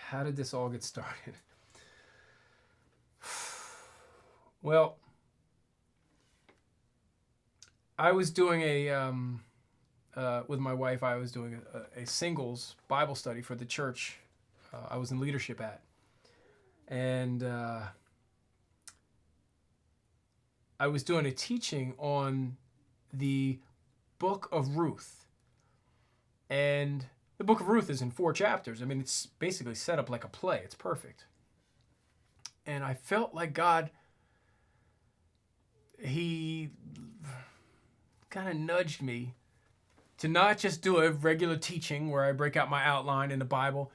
how did this all get started? Well, I was doing with my wife, I was doing a singles Bible study for the church I was in leadership at. And I was doing a teaching on the book of Ruth. And the book of Ruth is in 4 chapters. I mean, it's basically set up like a play. It's perfect. And I felt like God, he kind of nudged me to not just do a regular teaching where I break out my outline in the Bible,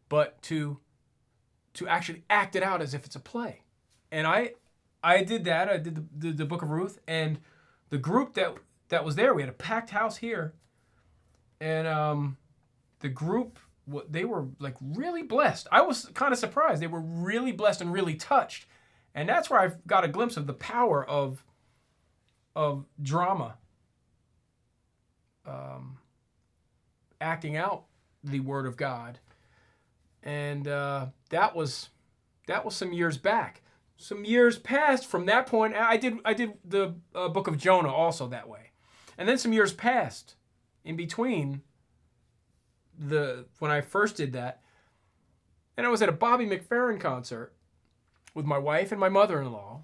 but to actually act it out as if it's a play. And I did that. I did the book of Ruth, and the group that was there, we had a packed house here, and the group, they were like really blessed. I was kind of surprised. They were really blessed and really touched. And that's where I got a glimpse of the power of drama, acting out the Word of God. And that was some years back. Some years passed from that point. I did the book of Jonah also that way. And then some years passed in between when I first did that. And I was at a Bobby McFerrin concert with my wife and my mother-in-law.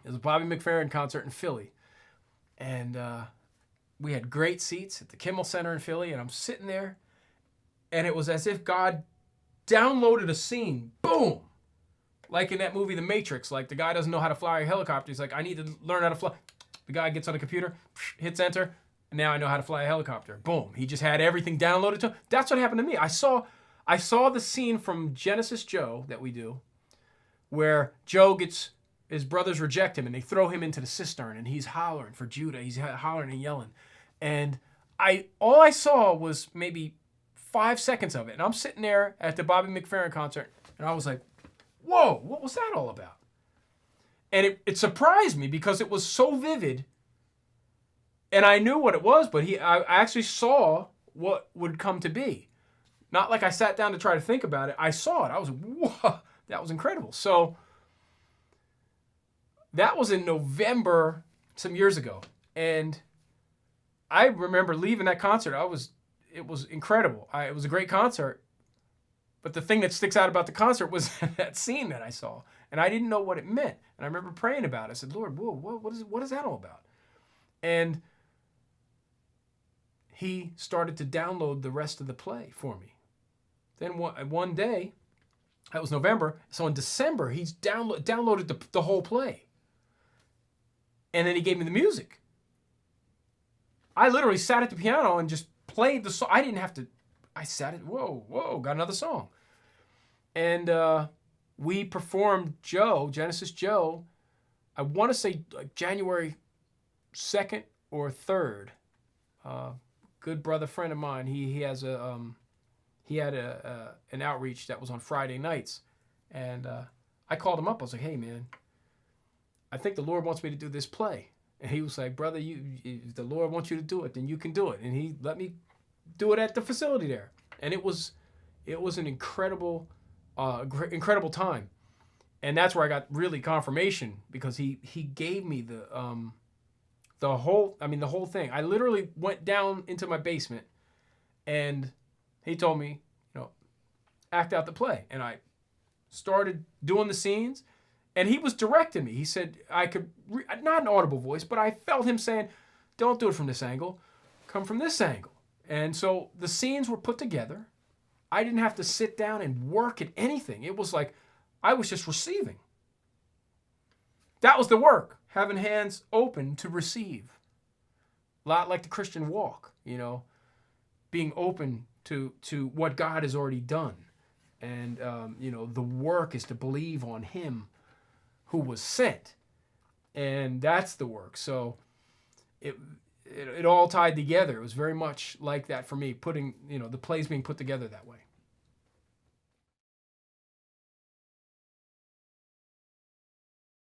It was a Bobby McFerrin concert in Philly. And we had great seats at the Kimmel Center in Philly. And I'm sitting there. And it was as if God downloaded a scene. Boom! Like in that movie, The Matrix. Like the guy doesn't know how to fly a helicopter. He's like, I need to learn how to fly. The guy gets on the computer, hits enter, and now I know how to fly a helicopter. Boom. He just had everything downloaded to him. That's what happened to me. I saw the scene from Genesis Joe that we do, where Joe his brothers reject him and they throw him into the cistern and he's hollering for Judah. He's hollering and yelling. And all I saw was maybe 5 seconds of it. And I'm sitting there at the Bobby McFerrin concert and I was like, whoa, what was that all about? And it surprised me because it was so vivid. And I knew what it was, but I actually saw what would come to be. Not like I sat down to try to think about it. I saw it. I was like, whoa, that was incredible. So that was in November some years ago. And I remember leaving that concert. It was incredible. It was a great concert. But the thing that sticks out about the concert was that scene that I saw. And I didn't know what it meant. And I remember praying about it. I said, Lord, whoa, what is that all about? And he started to download the rest of the play for me. Then one day, that was November, so in December, he's downloaded the whole play. And then he gave me the music. I literally sat at the piano and just played the song. I didn't have to, I sat at, whoa, got another song. And we performed Genesis Joe, I want to say like January 2nd or 3rd. Good brother friend of mine, he had an outreach that was on Friday nights. And I called him up. I was like, hey, man, I think the Lord wants me to do this play. And he was like, brother, if the Lord wants you to do it, then you can do it. And he let me do it at the facility there. And it was an incredible time. And that's where I got really confirmation because he gave me the whole thing. I literally went down into my basement and he told me, act out the play. And I started doing the scenes and he was directing me. He said I could, not an audible voice, but I felt him saying, don't do it from this angle, come from this angle. And so the scenes were put together. I didn't have to sit down and work at anything. It was like I was just receiving. That was the work, having hands open to receive. A lot like the Christian walk, being open to what God has already done. And, the work is to believe on him who was sent. And that's the work. So it all tied together. It was very much like that for me, putting, the plays being put together that way.